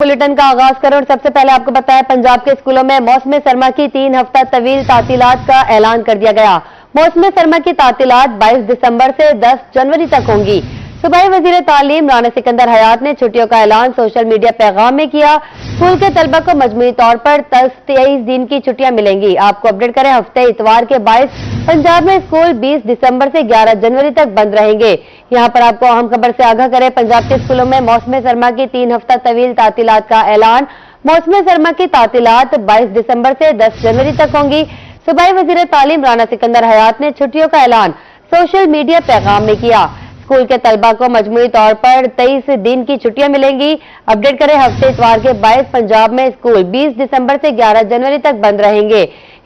Bulletin का आगाज करें और सबसे पहले आपको बताया पंजाब के स्कूलों में मौसम सरमा की 3 हफ्ता तवील तातीलात का ऐलान कर दिया गया। मौसम सरमा की तातीलात 22 दिसंबर से 10 जनवरी तक होंगी। सूबाई वजीर तालीम राना सिकंदर हयात ने छुट्टियों का ऐलान सोशल मीडिया पैगाम में किया। स्कूल के तलबा को मजमूई तौर पर 23 दिन की छुट्टियां मिलेंगी। आपको अपडेट करें, हफ्ते इतवार के 22 पंजाब में स्कूल 20 दिसंबर से 11 जनवरी तक बंद रहेंगे। यहाँ पर आपको अहम खबर से आगाह करें, पंजाब के स्कूलों में मौसम सरमा की 3 हफ्ता तवील तातीलात का ऐलान। मौसम सरमा की तातीलात 22 दिसंबर से 10 जनवरी तक होंगी। सूबाई वजीर तालीम राना सिकंदर हयात ने छुट्टियों का ऐलान सोशल मीडिया पैगाम में किया। स्कूल के तलबा को मजमूई तौर पर 23 दिन की छुट्टियां मिलेंगी। अपडेट करें, हफ्ते इतवार के 22 पंजाब में स्कूल 20 दिसंबर से 11 जनवरी तक बंद रहेंगे।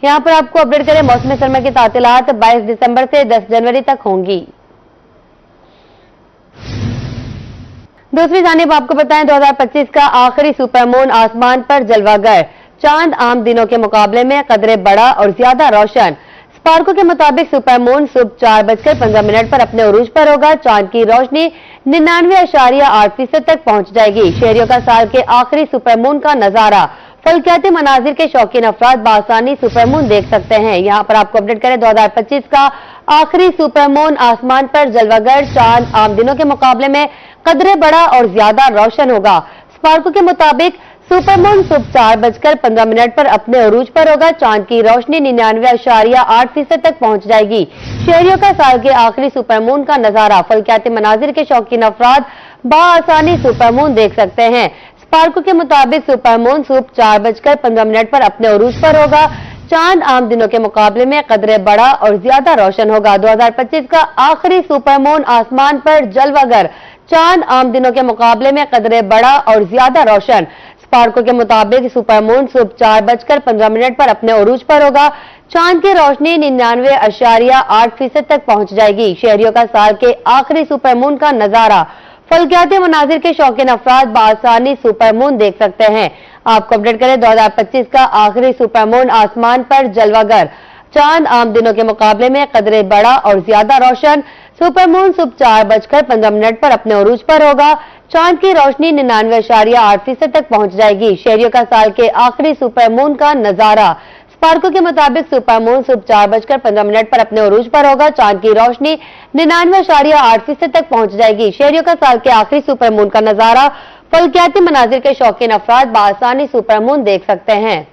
यहाँ पर आपको अपडेट करें, मौसम सरमा की तातीलात 22 दिसंबर से 10 जनवरी तक होंगी। दूसरी जानिब आपको बताएं, 2025 का आखिरी सुपरमून आसमान पर जलवागर। चांद आम दिनों के मुकाबले में कदरे बड़ा और ज्यादा रोशन। स्पार्को के मुताबिक सुपरमून सुबह 4:15 पर अपने उरूज पर होगा। चांद की रोशनी 99.8% तक पहुंच जाएगी। शहरियों का साल के आखिरी सुपरमून का नजारा। फलकियाती मनाजिर के शौकीन अफराद बासानी सुपरमून देख सकते हैं। यहाँ पर आपको अपडेट करें, 2025 का आखिरी सुपरमून आसमान पर जलवागर। चांद आम दिनों के मुकाबले में कदरे बड़ा और ज्यादा रोशन होगा। स्पार्को के मुताबिक सुपरमून सुबह 4:15 पर अपने उरूज पर होगा। चांद की रोशनी 99.8% तक पहुंच जाएगी। शहरियों का साल के आखिरी सुपरमून का नजारा। फलकियाती मनाजिर के शौकीन अफराद बाआसानी सुपरमून देख सकते हैं। स्पार्को के मुताबिक सुपरमून सुबह 4:15 पर अपने उरूज पर होगा। चांद आम दिनों के मुकाबले में कदरे बड़ा और ज्यादा रोशन होगा। 2025 का आखिरी सुपरमून आसमान पर जलवागर। चांद आम दिनों के मुकाबले में कदरे बड़ा और ज्यादा रोशन। स्पार्को के मुताबिक सुपरमून सुबह 4:15 पर अपने उरूज पर होगा। चांद की रोशनी 99.8% तक पहुंच जाएगी। शहरियों का साल के आखिरी सुपरमून का नजारा। फलकियाती मनाजिर के शौकीन अफराद बासानी सुपरमून देख सकते हैं। आपको अपडेट करें, 2025 का आखिरी सुपरमून आसमान पर जलवागर। चांद आम दिनों के मुकाबले में कदरे बड़ा और ज्यादा रोशन। सुपरमून सुबह 4:15 पर अपने उरूज पर होगा। चांद की रोशनी 99.8% तक पहुंच जाएगी। शहरियों का साल के आखिरी सुपरमून का नजारा। स्पार्को के मुताबिक सुपरमून सुबह 4:15 पर अपने उरूज पर होगा। चांद की रोशनी 99.8% तक पहुंच जाएगी। शहरियों का साल के आखिरी सुपरमून का नजारा। फलकियाती मनाजिर के शौकीन अफराद बासानी सुपरमून देख सकते हैं।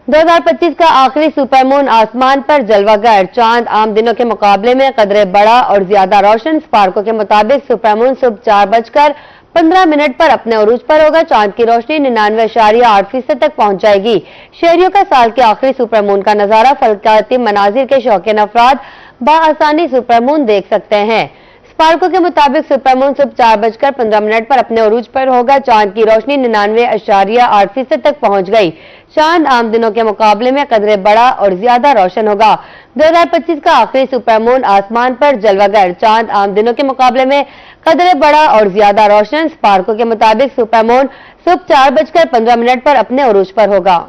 2025 का आखिरी सुपरमून आसमान पर जलवागर। चांद आम दिनों के मुकाबले में कदरे बड़ा और ज्यादा रोशन। स्पार्को के मुताबिक सुपरमून सुबह 4:15 पर अपने उरूज पर होगा। चांद की रोशनी 99.8% तक पहुंच जाएगी। शहरियों का साल के आखिरी सुपरमून का नजारा। फलकियाती मनाजिर के शौकीन अफराद बाआसानी सुपरमून देख सकते हैं। स्पार्को के मुताबिक सुपरमून सुबह 4:15 पर अपने उरूज पर होगा। चांद की रोशनी 99.8% तक पहुंच गई। चांद आम दिनों के मुकाबले में कदरे बड़ा और ज्यादा रोशन होगा। 2025 का आखिरी सुपरमून आसमान पर जलवागर। चांद आम दिनों के मुकाबले में कदरे बड़ा और ज्यादा रोशन। स्पार्को के मुताबिक सुपरमून सुबह 4:15 पर अपने उरूज पर होगा।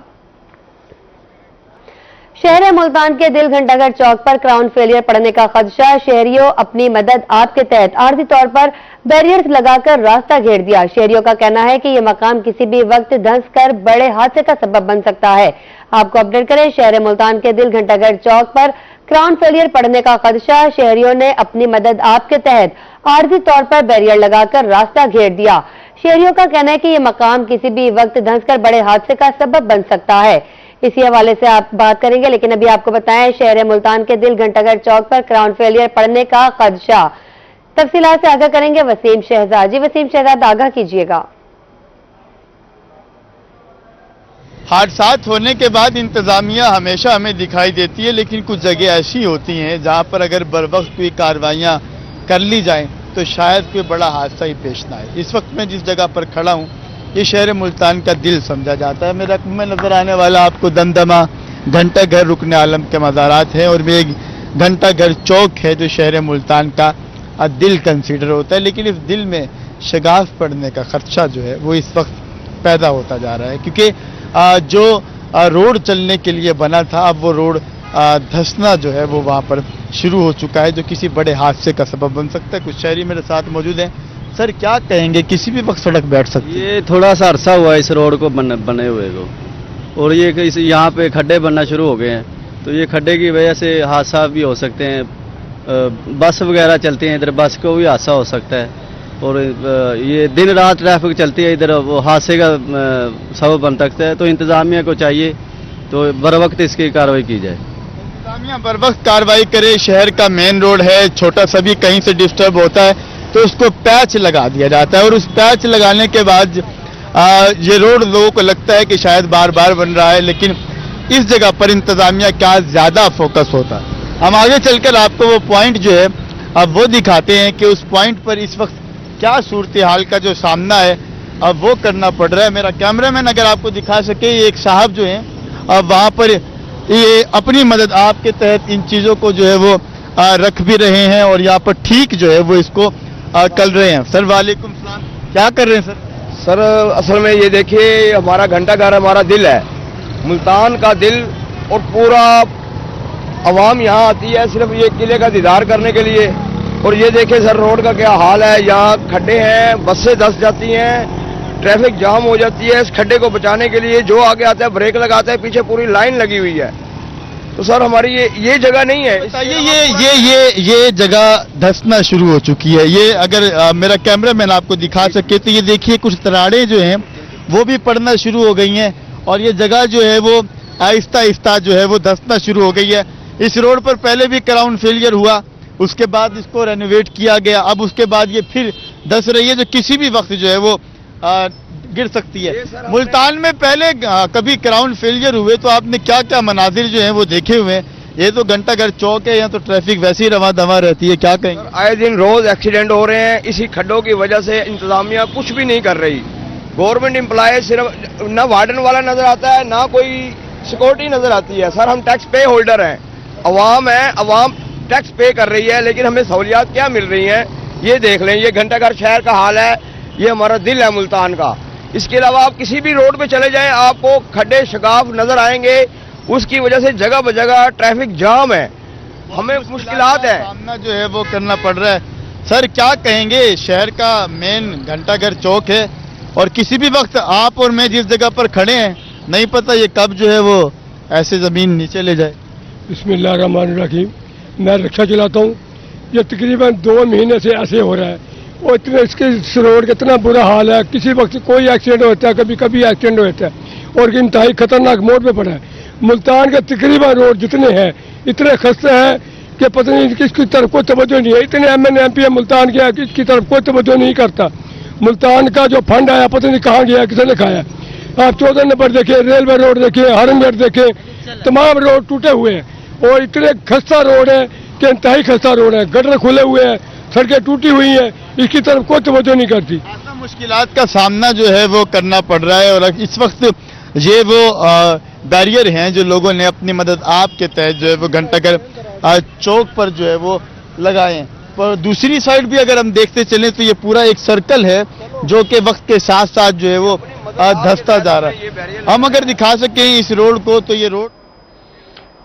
शहर मुल्तान के दिल घंटाघर चौक पर क्राउन फेलियर पड़ने का खदशा। शहरियों अपनी मदद आप के तहत आर्जी तौर पर बैरियर्स लगाकर रास्ता घेर दिया। शहरियों का कहना है कि यह मकाम किसी भी वक्त धंस कर बड़े हादसे का सबब बन सकता है। आपको अपडेट करें, शहर मुल्तान के दिल घंटाघर चौक पर क्राउन फेलियर पड़ने का खदशा। शहरियों ने अपनी मदद आप के तहत आर्जी तौर पर बैरियर लगाकर रास्ता घेर दिया। शहरियों का कहना है कि यह मकाम किसी भी वक्त धंस कर बड़े हादसे का सबब बन सकता है। इसी हवाले से आप बात करेंगे, लेकिन अभी आपको बताएं, शहर मुल्तान के दिल घंटाघर चौक पर क्राउन फेलियर पड़ने का खदशा। तफसीलात से आगाह करेंगे वसीम शहजाद। जी वसीम शहजाद, आगाह कीजिएगा। हादसात होने के बाद इंतजामिया हमेशा हमें दिखाई देती है, लेकिन कुछ जगह ऐसी होती हैं जहां पर अगर बर वक्त कोई कार्रवाइयां कर ली जाएं तो शायद कोई बड़ा हादसा ही पेश ना आए। इस वक्त मैं जिस जगह पर खड़ा हूं, ये शहर मुल्तान का दिल समझा जाता है। मेरा में नजर आने वाला आपको दमदमा घंटा घर रुकन आलम के मज़ारात है, और ये घंटा घर चौक है जो शहर मुल्तान का दिल कंसीडर होता है। लेकिन इस दिल में शगाफ पड़ने का खदशा जो है वो इस वक्त पैदा होता जा रहा है, क्योंकि जो रोड चलने के लिए बना था, अब वो रोड धंसना जो है वो वहाँ पर शुरू हो चुका है, जो किसी बड़े हादसे का सबब बन सकता है। कुछ शहरी मेरे साथ मौजूद हैं, सर क्या कहेंगे, किसी भी वक्त सड़क बैठ सकती है? ये थोड़ा सा अरसा हुआ है इस रोड को बने हुए को, और ये यहाँ पे खड्डे बनना शुरू हो गए हैं, तो ये खड्डे की वजह से हादसा भी हो सकते हैं। बस वगैरह चलती हैं इधर, बस को भी हादसा हो सकता है, और ये दिन रात ट्रैफिक चलती है इधर, वो हादसे का सबब बन सकता है। तो इंतज़ामिया को चाहिए तो बर वक्त इसकी कार्रवाई की जाए। इंतजामिया बर वक्त कार्रवाई करे। शहर का मेन रोड है, छोटा सा भी कहीं से डिस्टर्ब होता है तो उसको पैच लगा दिया जाता है, और उस पैच लगाने के बाद ये रोड लोगों को लगता है कि शायद बार बार बन रहा है, लेकिन इस जगह पर इंतजामिया क्या ज्यादा फोकस होता है। हम आगे चलकर आपको वो पॉइंट जो है अब वो दिखाते हैं कि उस पॉइंट पर इस वक्त क्या सूरत हाल का जो सामना है अब वो करना पड़ रहा है। मेरा कैमरामैन अगर आपको दिखा सके, ये एक साहब जो है अब वहाँ पर ये अपनी मदद आपके तहत इन चीज़ों को जो है वो रख भी रहे हैं, और यहाँ पर ठीक जो है वो इसको कर रहे हैं। सर वालेकुम सलाम, क्या कर रहे हैं सर? सर असल में ये देखिए, हमारा घंटाघर हमारा दिल है, मुल्तान का दिल, और पूरा आवाम यहाँ आती है सिर्फ ये किले का दीदार करने के लिए। और ये देखिए सर रोड का क्या हाल है, यहाँ खड्डे हैं, बसें धंस जाती हैं, ट्रैफिक जाम हो जाती है। इस खड्डे को बचाने के लिए जो आगे आता है ब्रेक लगाता है, पीछे पूरी लाइन लगी हुई है। तो सर हमारी ये जगह नहीं है। बताइए ये जगह धंसना शुरू हो चुकी है। ये अगर मेरा कैमरामैन आपको दिखा सके तो ये देखिए कुछ तराड़े जो हैं वो भी पड़ना शुरू हो गई हैं, और ये जगह जो है वो आहिस्ता आहिस्ता जो है वो धंसना शुरू हो गई है। इस रोड पर पहले भी क्राउन फेलियर हुआ, उसके बाद इसको रेनोवेट किया गया, अब उसके बाद ये फिर धंस रही है जो किसी भी वक्त जो है वो गिर सकती है। मुल्तान में पहले कभी क्राउन फेलियर हुए तो आपने क्या क्या मनाजिर जो हैं वो देखे हुए हैं? ये तो घंटाघर चौक है, यहाँ तो ट्रैफिक वैसे ही रवा दवा रहती है, क्या कहेंगे? आए दिन रोज एक्सीडेंट हो रहे हैं इसी खड्डों की वजह से। इंतजामिया कुछ भी नहीं कर रही। गवर्नमेंट एम्प्लॉय सिर्फ ना वार्डन वाला नजर आता है, ना कोई सिक्योरिटी नजर आती है। सर हम टैक्स पे होल्डर हैं, अवाम है, अवाम टैक्स पे कर रही है, लेकिन हमें सहूलियात क्या मिल रही हैं ये देख लें। ये घंटाघर शहर का हाल है, ये हमारा दिल है मुल्तान का। इसके अलावा आप किसी भी रोड पे चले जाएं, आपको खड्डे शगाफ नजर आएंगे, उसकी वजह से जगह ब जगह ट्रैफिक जाम है, हमें मुश्किलात है, सामना जो है वो करना पड़ रहा है। सर क्या कहेंगे, शहर का मेन घंटाघर चौक है, और किसी भी वक्त आप और मैं जिस जगह पर खड़े हैं नहीं पता ये कब जो है वो ऐसे जमीन नीचे ले जाए। बिस्मिल्लाहिर्रहमानिर्रहीम। मैं रिक्शा चलाता हूँ, ये तकरीबन 2 महीने से ऐसे हो रहा है, और इतने इसके इस रोड का इतना बुरा हाल है, किसी वक्त कोई एक्सीडेंट होता है, कभी कभी एक्सीडेंट होता है, और इंतहाई खतरनाक मोड़ पे पड़ा है। मुल्तान के तकरीबन रोड जितने हैं इतने खस्ते हैं कि पता नहीं किसकी तरफ कोई तवज्जो नहीं है। इतने MN MP मुल्तान के इसकी तरफ कोई तवज्जो नहीं करता। मुल्तान का जो फंड आया पता नहीं कहाँ गया, किसने खाया। आप 14 नंबर देखें, रेलवे रोड देखें, हरम गेट देखें, तमाम रोड टूटे हुए हैं, और इतने खस्ता रोड है कि इंतहाई खस्ता रोड है। गटर खुले हुए हैं, सड़कें टूटी हुई हैं, इसकी तरफ कोई तवज्जो नहीं करती। मुश्किलात का सामना जो है वो करना पड़ रहा है, और इस वक्त ये वो बैरियर हैं जो लोगों ने अपनी मदद आपके तहत जो है वो घंटाघर चौक पर जो है वो लगाए हैं। पर दूसरी साइड भी अगर हम देखते चलें तो ये पूरा एक सर्कल है जो कि वक्त के साथ साथ जो है वो धंसता जा रहा है। हम अगर दिखा सकें इस रोड को तो ये रोड।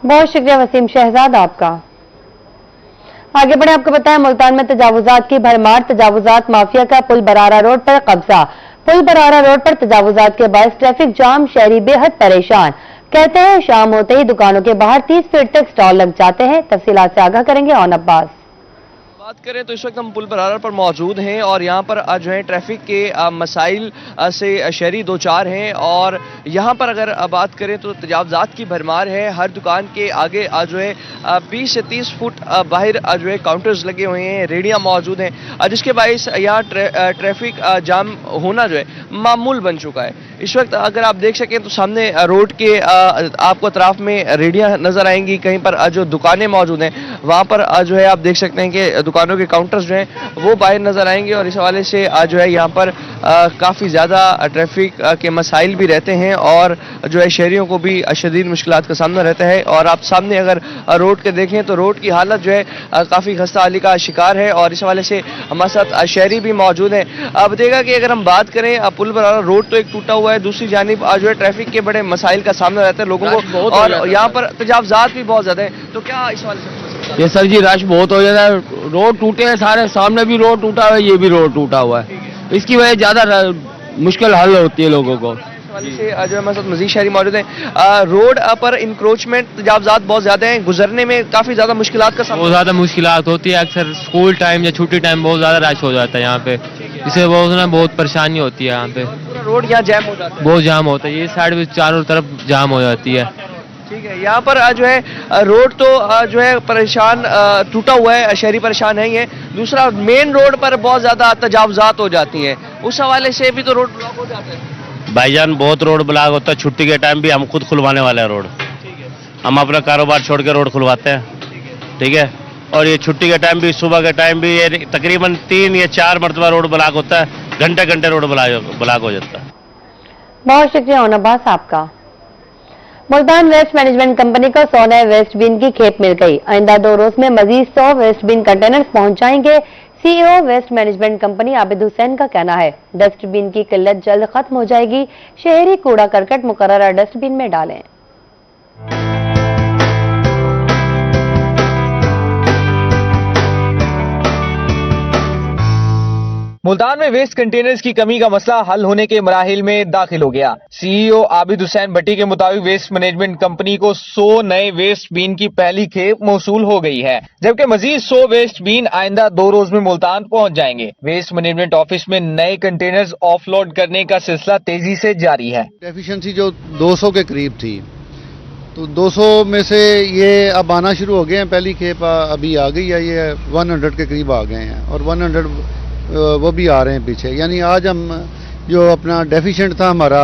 बहुत शुक्रिया वसीम शहजाद आपका। आगे बढ़े, आपको बताएं मुल्तान में तजावुजात की भरमार। तजावुजात माफिया का पुल बरारा रोड पर कब्जा। पुल बरारा रोड पर तजावुजात के बायस ट्रैफिक जाम, शहरी बेहद परेशान। कहते हैं शाम होते ही दुकानों के बाहर 30 फीट तक स्टॉल लग जाते हैं। तफसीलात से आगाह करेंगे ऑन अब्बास। बात करें तो इस वक्त हम पुल बरारा पर मौजूद हैं, और यहाँ पर जो है ट्रैफिक के मसाइल से शहरी दो चार हैं, और यहाँ पर अगर बात करें तो तजावुजात की भरमार है। हर दुकान के आगे जो है 20 से 30 फुट बाहर जो है काउंटर्स लगे हुए हैं, रेडियाँ मौजूद हैं, जिसके बायस यहाँ ट्रैफिक जाम होना जो है मामूल बन चुका है। इस वक्त अगर आप देख सकें तो सामने रोड के आपको अतराफ में रेडियाँ नजर आएंगी, कहीं पर जो दुकानें मौजूद हैं वहाँ पर जो है आप देख सकते हैं कि दुकानों के काउंटर्स जो हैं वो बाहर नजर आएंगे, और इस हवाले से जो है यहाँ पर काफ़ी ज़्यादा ट्रैफिक के मसाइल भी रहते हैं, और जो है शहरियों को भी शदीद मुश्किलात का सामना रहता है। और आप सामने अगर रोड के देखें तो रोड की हालत जो है काफ़ी खस्ता हाली का शिकार है, और इस हवाले से हमारे साथ शहरी भी मौजूद हैं। अब देखा कि अगर हम बात करें पुल बरारा रोड तो एक टूटा हुआ है, दूसरी जानिब जो है ट्रैफिक के बड़े मसाइल का सामना रहता है लोगों को, और यहाँ पर तजावुजात भी बहुत ज़्यादा है। तो क्या इस हवाले से ये सर जी रश बहुत हो जाता है, रोड टूटे हैं सारे, सामने भी रोड टूटा हुआ है, ये भी रोड टूटा हुआ है, इसकी वजह ज्यादा मुश्किल हल होती है लोगों को। से जो हमारे साथ मजीद शहरी मौजूद हैं। रोड पर इंक्रोचमेंट तजावजात बहुत ज्यादा हैं, गुजरने में काफी ज्यादा मुश्किलात का बहुत ज्यादा मुश्किलात होती है, अक्सर स्कूल टाइम या छुट्टी टाइम बहुत ज्यादा रश हो जाता है यहाँ पे, इससे बहुत परेशानी होती है यहाँ पे, रोड यहाँ जैम हो जाता है, बहुत जाम होता है, ये साइड भी चारों तरफ जाम हो जाती है। ठीक है। यहाँ पर जो है रोड तो जो है परेशान टूटा हुआ है, शहरी परेशान है ही है, दूसरा मेन रोड पर बहुत ज्यादा तजावजात हो जाती हैं, उस हवाले से भी तो रोड ब्लॉक हो जाता है। भाईजान बहुत रोड ब्लॉक होता है, छुट्टी के टाइम भी हम खुद खुलवाने वाले हैं रोड, हम अपना कारोबार छोड़ के रोड खुलवाते हैं, ठीक है, और ये छुट्टी के टाइम भी, सुबह के टाइम भी, ये तकरीबन 3 या 4 मरतबा रोड ब्लॉक होता है, घंटे घंटे रोड ब्लॉक हो जाता है। बहुत शुक्रिया अब्बास आपका। मुल्तान वेस्ट मैनेजमेंट कंपनी को 100 नए वेस्ट बिन की खेप मिल गई। आइंदा 2 रोज में मजीद 100 वेस्ट बिन कंटेनर्स पहुंच जाएंगे। CEO waste management company Abid Hussain का कहना है, डस्टबिन की किल्लत जल्द खत्म हो जाएगी, शहरी कूड़ा करकट मुकर्रर डस्टबिन में डालें। मुल्तान में वेस्ट कंटेनर्स की कमी का मसला हल होने के मराहिल में दाखिल हो गया। सीईओ आबिद हुसैन भट्टी के मुताबिक वेस्ट मैनेजमेंट कंपनी को 100 नए वेस्ट बीन की पहली खेप मौसूल हो गई है, जबकि मजीद 100 वेस्ट बीन आइंदा 2 रोज में मुल्तान पहुंच जाएंगे। वेस्ट मैनेजमेंट ऑफिस में नए कंटेनर्स ऑफलोड करने का सिलसिला तेजी से जारी है। डेफिशिएंसी जो 200 के करीब थी, तो 200 में से ये अब आना शुरू हो गए हैं, पहली खेप अभी आ गई है, ये 100 के करीब आ गए हैं और 100 वो भी आ रहे हैं पीछे। यानी आज हम जो अपना डेफिशिएंट था हमारा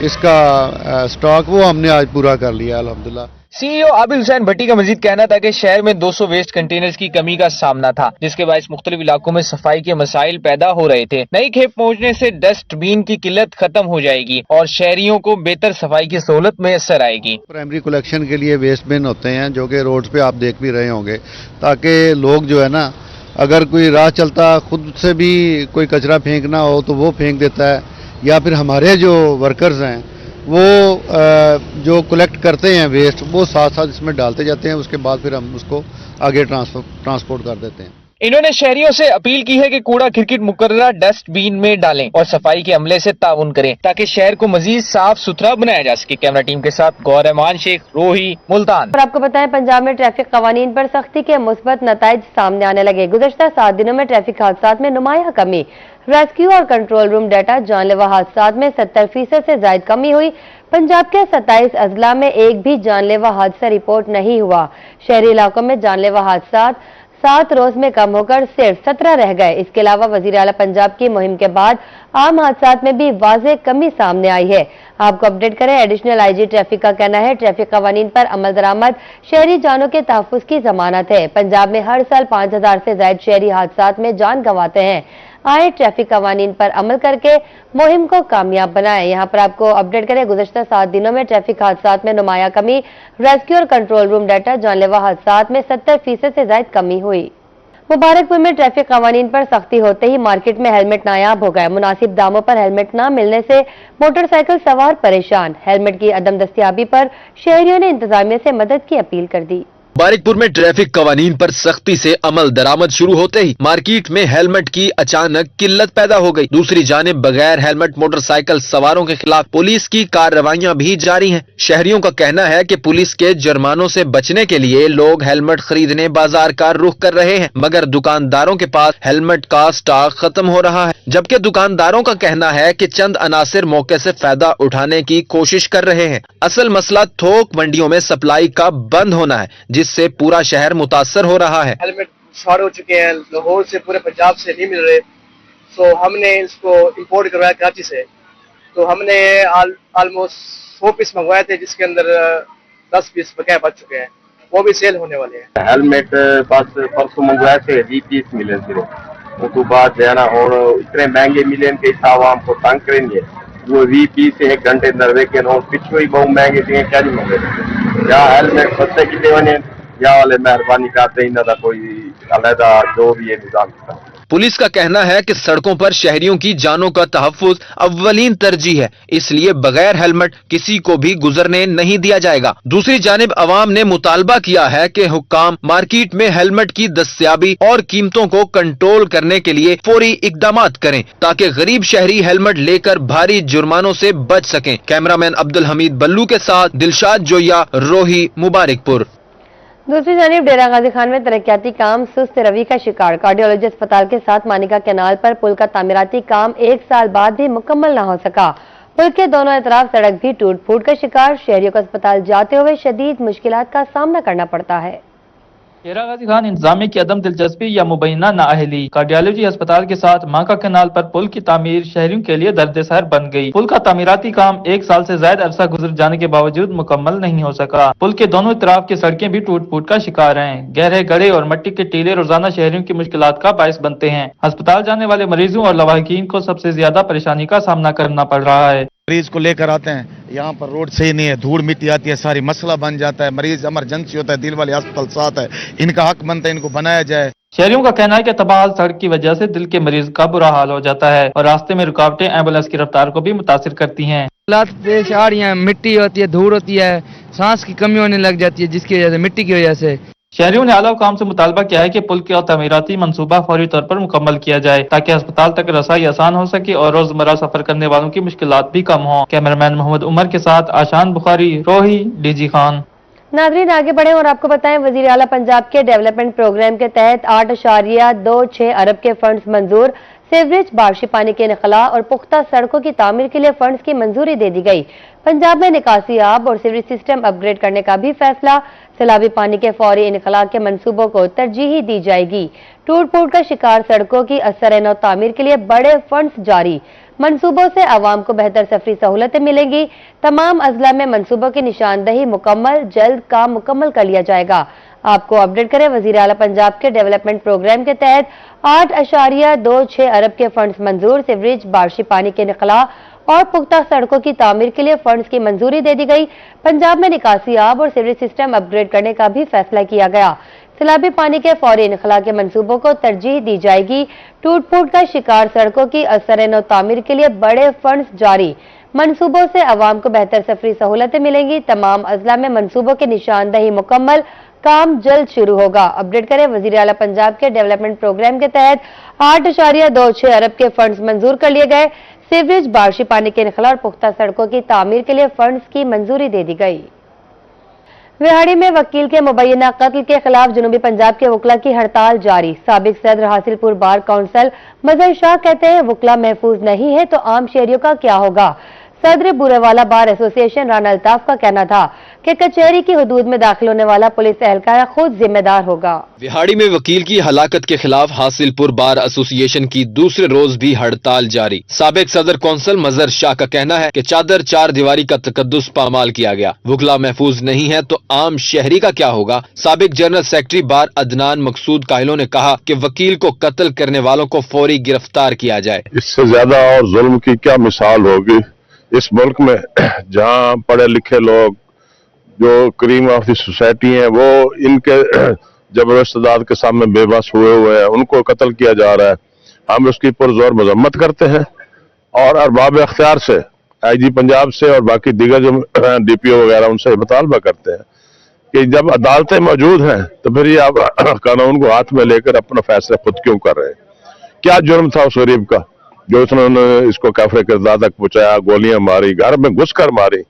इसका स्टॉक, वो हमने आज पूरा कर लिया अल्हम्दुलिल्लाह। सीईओ आबिद हुसैन भट्टी का मजीद कहना था कि शहर में 200 वेस्ट कंटेनर्स की कमी का सामना था, जिसके बायस मुख्तलिफ इलाकों में सफाई के मसाइल पैदा हो रहे थे। नई खेप पहुंचने से डस्टबिन की किल्लत खत्म हो जाएगी और शहरियों को बेहतर सफाई की सहूलत मैसर आएगी। प्राइमरी कलेक्शन के लिए वेस्ट बिन होते हैं जो कि रोड पे आप देख भी रहे होंगे, ताकि लोग जो है ना, अगर कोई राह चलता खुद से भी कोई कचरा फेंकना हो तो वो फेंक देता है, या फिर हमारे जो वर्कर्स हैं वो जो कलेक्ट करते हैं वेस्ट, वो साथ साथ इसमें डालते जाते हैं, उसके बाद फिर हम उसको आगे ट्रांसपोर्ट कर देते हैं। इन्होंने शहरियों से अपील की है कि कूड़ा क्रिकेट मुकर्ररा डस्टबिन में डालें और सफाई के अमले से ताउन करें, ताकि शहर को मजीद साफ सुथरा बनाया जा सके। कैमरा टीम के साथ गौर रहमान शेख, रोही, मुल्तान। और आपको बताएं, पंजाब में ट्रैफिक कवानीन पर सख्ती के मुस्बत नताइज सामने आने लगे। गुज़श्ता 7 दिनों में ट्रैफिक हादसात में नुमाया कमी। रेस्क्यू और कंट्रोल रूम डाटा जानलेवा हादसात में 70% से ज्यादा कमी हुई। पंजाब के 27 अजला में एक भी जानलेवा हादसा रिपोर्ट नहीं हुआ। शहरी इलाकों में जानलेवा हादसात 7 रोज में कम होकर सिर्फ 17 रह गए। इसके अलावा वजीर आला पंजाब की मुहिम के बाद आम हादसात में भी वाज़ेह कमी सामने आई है। आपको अपडेट करें, एडिशनल आईजी ट्रैफिक का कहना है, ट्रैफिक कवानीन पर अमल दरामद शहरी जानों के तहफ़्फ़ुज़ की जमानत है। पंजाब में हर साल 5000 से ज्यादा शहरी हादसात में जान गंवाते हैं। आए ट्रैफिक कवानीन पर अमल करके मुहिम को कामयाब बनाएं। यहाँ पर आपको अपडेट करें, गुज़श्ता 7 दिनों में ट्रैफिक हादसात में नुमाया कमी। रेस्क्यू और कंट्रोल रूम डाटा जानलेवा हादसात में 70% से ज्यादा कमी हुई। मुबारकपुर में ट्रैफिक कवानीन पर सख्ती होते ही मार्केट में हेलमेट नायाब हो गए। मुनासिब दामों पर हेलमेट न मिलने से मोटरसाइकिल सवार परेशान। हेलमेट की अदम दस्तियाबी पर शहरियों ने इंतजामिया से मदद की अपील कर दी। मुबारकपुर में ट्रैफिक कवानीन पर सख्ती से अमल दरामद शुरू होते ही मार्केट में हेलमेट की अचानक किल्लत पैदा हो गई। दूसरी जानिब बगैर हेलमेट मोटरसाइकिल सवारों के खिलाफ पुलिस की कार्रवाइयां भी जारी हैं। शहरियों का कहना है कि पुलिस के जुर्मानों से बचने के लिए लोग हेलमेट खरीदने बाजार का रुख कर रहे हैं, मगर दुकानदारों के पास हेलमेट का स्टॉक खत्म हो रहा है। जबकि दुकानदारों का कहना है कि चंद अनासिर मौके से फायदा उठाने की कोशिश कर रहे हैं। असल मसला थोक मंडियों में सप्लाई का बंद होना है, जिससे पूरा शहर मुतासर हो रहा है। हेलमेट शॉर्ट हो चुके हैं, लाहौर से पूरे पंजाब से नहीं मिल रहे, सो हमने इसको इंपोर्ट करवाया कराची से। तो हमने ऑलमोस्ट 100 पीस मंगवाए थे, जिसके अंदर 10 पीस बकाया बच चुके हैं, वो भी सेल होने वाले हैं। हेलमेट बस परसों मंगवाए थे, 20 पीस मिले सिर्फ, उसके बाद जो है ना और इतने महंगे मिले के हिसाब हमको तंग करेंगे। वो 20 पीस 1 घंटे अंदर देखे पिछले ही बहुत महंगे थे, क्या नहीं मंगे। या हेलमेट सस्ते की देवने या वाले मेहरबानी करते इन्हों का कोई अलहदा जो भी है निजाम। पुलिस का कहना है कि सड़कों पर शहरियों की जानों का तहफ्फुज अव्वलीन तरजीह है, इसलिए बगैर हेलमेट किसी को भी गुजरने नहीं दिया जाएगा। दूसरी जानिब अवाम ने मुतालबा किया है कि हुक्काम मार्केट में हेलमेट की दस्तयाबी और कीमतों को कंट्रोल करने के लिए फौरी इकदामात करें ताकि गरीब शहरी हेलमेट लेकर भारी जुर्मानों से बच सकें। कैमरामैन अब्दुल हमीद बल्लू के साथ दिलशाद जोया, रोही, मुबारकपुर। दूसरी जानिब डेरा गाजी खान में तरक्याती काम सुस्त रवि का शिकार। कार्डियोलॉजी अस्पताल के साथ मानिका कैनाल पर पुल का तामीराती काम 1 साल बाद भी मुकम्मल न हो सका। पुल के दोनों तरफ सड़क भी टूट फूट का शिकार। शहरियों को अस्पताल जाते हुए शदीद मुश्किलात का सामना करना पड़ता है। डेरा गाजी खान इंतजामिया की अदम दिलचस्पी या मुबैना नाअहली। कार्डियोलॉजी अस्पताल के साथ माका कैनाल पर पुल की तामीर शहरियों के लिए दर्द सहर बन गई। पुल का तामीराती काम 1 साल से ज्यादा अरसा गुजर जाने के बावजूद मुकम्मल नहीं हो सका। पुल के दोनों तरफ की सड़कें भी टूट फूट का शिकार हैं। गहरे गड्ढे और मिट्टी के टीले रोजाना शहरियों की मुश्किलात का बायस बनते हैं। अस्पताल जाने वाले मरीजों और लवाहिकीन को सबसे ज्यादा परेशानी का सामना करना पड़ रहा है। मरीज को लेकर आते हैं, यहाँ पर रोड सही नहीं है, धूल मिट्टी आती है, सारी मसला बन जाता है। मरीज इमरजेंसी होता है, दिल वाले अस्पताल साथ है, इनका हक बनता है, इनको बनाया जाए। शहरियों का कहना है कि तबाह सड़क की वजह से दिल के मरीज का बुरा हाल हो जाता है और रास्ते में रुकावटें एम्बुलेंस की रफ्तार को भी मुतासिर करती हैं। पेश आ रही है, मिट्टी होती है, धूल होती है, सांस की कमी होने लग जाती है जिसकी वजह से मिट्टी की वजह से। शहरियों ने आला हुकाम से मुतालबा किया है कि पुल के तामीराती मंसूबा फौरी तौर पर मुकम्मल किया जाए ताकि अस्पताल तक रसाई आसान हो सके और रोजमर्रा सफर करने वालों की मुश्किलात भी कम हो। कैमरामैन मोहम्मद उमर के साथ आशान बुखारी, रोही, डीजी खान। नाजरीन आगे बढ़े और आपको बताएं, वजीर आला पंजाब के डेवलपमेंट प्रोग्राम के तहत 8.26 अरब के फंड्स मंजूर। सीवरेज, बारिशी पानी के निकला और पुख्ता सड़कों की तामीर के लिए फंड्स की मंजूरी दे दी गई। पंजाब में निकासी आब और सीवरेज सिस्टम अपग्रेड करने का भी फैसला। सैलाबी पानी के फौरी इनखला के मंसूबों को तरजीह दी जाएगी। टूट फूट का शिकार सड़कों की असर नौ तामीर के लिए बड़े फंड्स जारी। मंसूबों से आवाम को बेहतर सफरी सहूलतें मिलेंगी। तमाम अजला में मंसूबों की निशानदही मुकम्मल, जल्द काम मुकम्मल कर लिया जाएगा। आपको अपडेट करें, वजीर आला पंजाब के डेवलपमेंट प्रोग्राम के तहत 8.26 अरब के फंड्स मंजूर। सीवरेज, बारिशी पानी के निकला और पुख्ता सड़कों की तामीर के लिए फंड्स की मंजूरी दे दी गई। पंजाब में निकासी आब और सीवरेज सिस्टम अपग्रेड करने का भी फैसला किया गया। सैलाबी पानी के फौरी इनखला के मंसूबों को तरजीह दी जाएगी। टूट फूट का शिकार सड़कों की असर नौ तामीर के लिए बड़े फंड्स जारी। मंसूबों से आवाम को बेहतर सफरी सहूलतें मिलेंगी। तमाम अजला में मंसूबों की निशानदही मुकम्मल, काम जल्द शुरू होगा। अपडेट करें, वजीर आला पंजाब के डेवलपमेंट प्रोग्राम के तहत 8.26 अरब के फंड्स मंजूर कर लिए गए। सीवरेज, बारिशी पानी के निकला और पुख्ता सड़कों की तामीर के लिए फंड्स की मंजूरी दे दी गई। विहाड़ी में वकील के मुबैना कत्ल के खिलाफ जनूबी पंजाब के वकला की हड़ताल जारी। साबिक सदर हासिलपुर बार काउंसिल मजहर शाह कहते हैं, वकला महफूज नहीं है तो आम शहरियों का क्या होगा। सदर बुरेवाला बार एसोसिएशन राना अल्ताफ का कहना था कि कचहरी की हदूद में दाखिल होने वाला पुलिस एहलकार खुद जिम्मेदार होगा। विहाड़ी में वकील की हलाकत के खिलाफ हासिलपुर बार एसोसिएशन की दूसरे रोज भी हड़ताल जारी। साबिक सदर कौंसल मजहर शाह का कहना है कि चादर चार दीवारी का तकद्दुस पामाल किया गया। वकला महफूज नहीं है तो आम शहरी का क्या होगा। साबिक जनरल सेक्रेटरी बार अदनान मकसूद काहिलों ने कहा कि वकील को कत्ल करने वालों को फौरी गिरफ्तार किया जाए। इससे ज्यादा और जुल्म की क्या मिसाल होगी इस मुल्क में, जहां पढ़े लिखे लोग जो क्रीम ऑफ द सोसाइटी हैं वो इनके जबरदस्त के सामने बेबस हुए हैं, उनको कत्ल किया जा रहा है। हम उसकी पुरजोर मजम्मत करते हैं और अरबाब अख्तियार से, आईजी पंजाब से और बाकी दीगर जो डीपीओ वगैरह उनसे मुतालबा करते हैं कि जब अदालतें मौजूद हैं तो फिर ये आप कानून को हाथ में लेकर अपना फैसला खुद क्यों कर रहे हैं। क्या जुर्म था उस गरीब का जो उन्होंने इसको काफिर किरदार तक पहुंचाया, गोलियां मारी, घर में घुसकर मारी,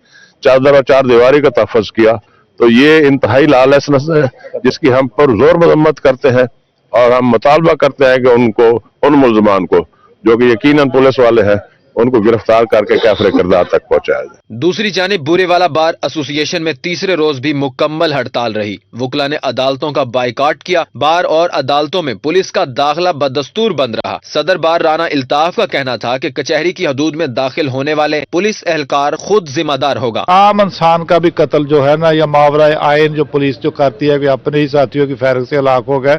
चादर और चार दीवारी का तहफ़्फ़ुज़ किया। तो ये इंतहाई लालचनस है जिसकी हम पर जोर मजम्मत करते हैं और हम मुतालबा करते हैं कि उनको, उन मुल्ज़मान को जो कि यकीनन पुलिस वाले हैं, उनको गिरफ्तार करके काफिर किरदार तक पहुंचाया जाए। दूसरी जानिब बुरेवाला बार एसोसिएशन में तीसरे रोज भी मुकम्मल हड़ताल रही। वकला ने अदालतों का बाइकाट किया। बार और अदालतों में पुलिस का दाखिला बदस्तूर बंद रहा। सदर बार राना अल्ताफ का कहना था कि कचहरी की हदूद में दाखिल होने वाले पुलिस एहलकार खुद जिम्मेदार होगा। आम इंसान का भी कत्ल जो है ना, या मावरा आयन जो पुलिस जो करती है कि अपने ही साथियों की फैरक से हलाक हो गए,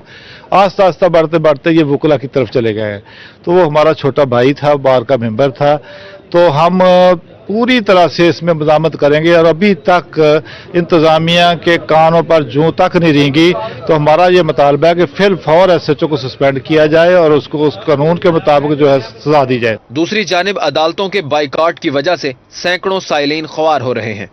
आस्ता आस्ता बढ़ते बढ़ते ये वकला की तरफ चले गए हैं। तो वो हमारा छोटा भाई था, बार का मेंबर था, तो हम पूरी तरह से इसमें मज़ामत करेंगे और अभी तक इंतज़ामिया के कानों पर जूं तक नहीं रेंगी तो हमारा ये मुतालबा है कि फिर फौर SHO को सस्पेंड किया जाए और उसको उस कानून के मुताबिक जो है सजा दी जाए। दूसरी जानिब अदालतों के बाइकआउट की वजह से सैकड़ों साइलिन ख्वार हो रहे हैं।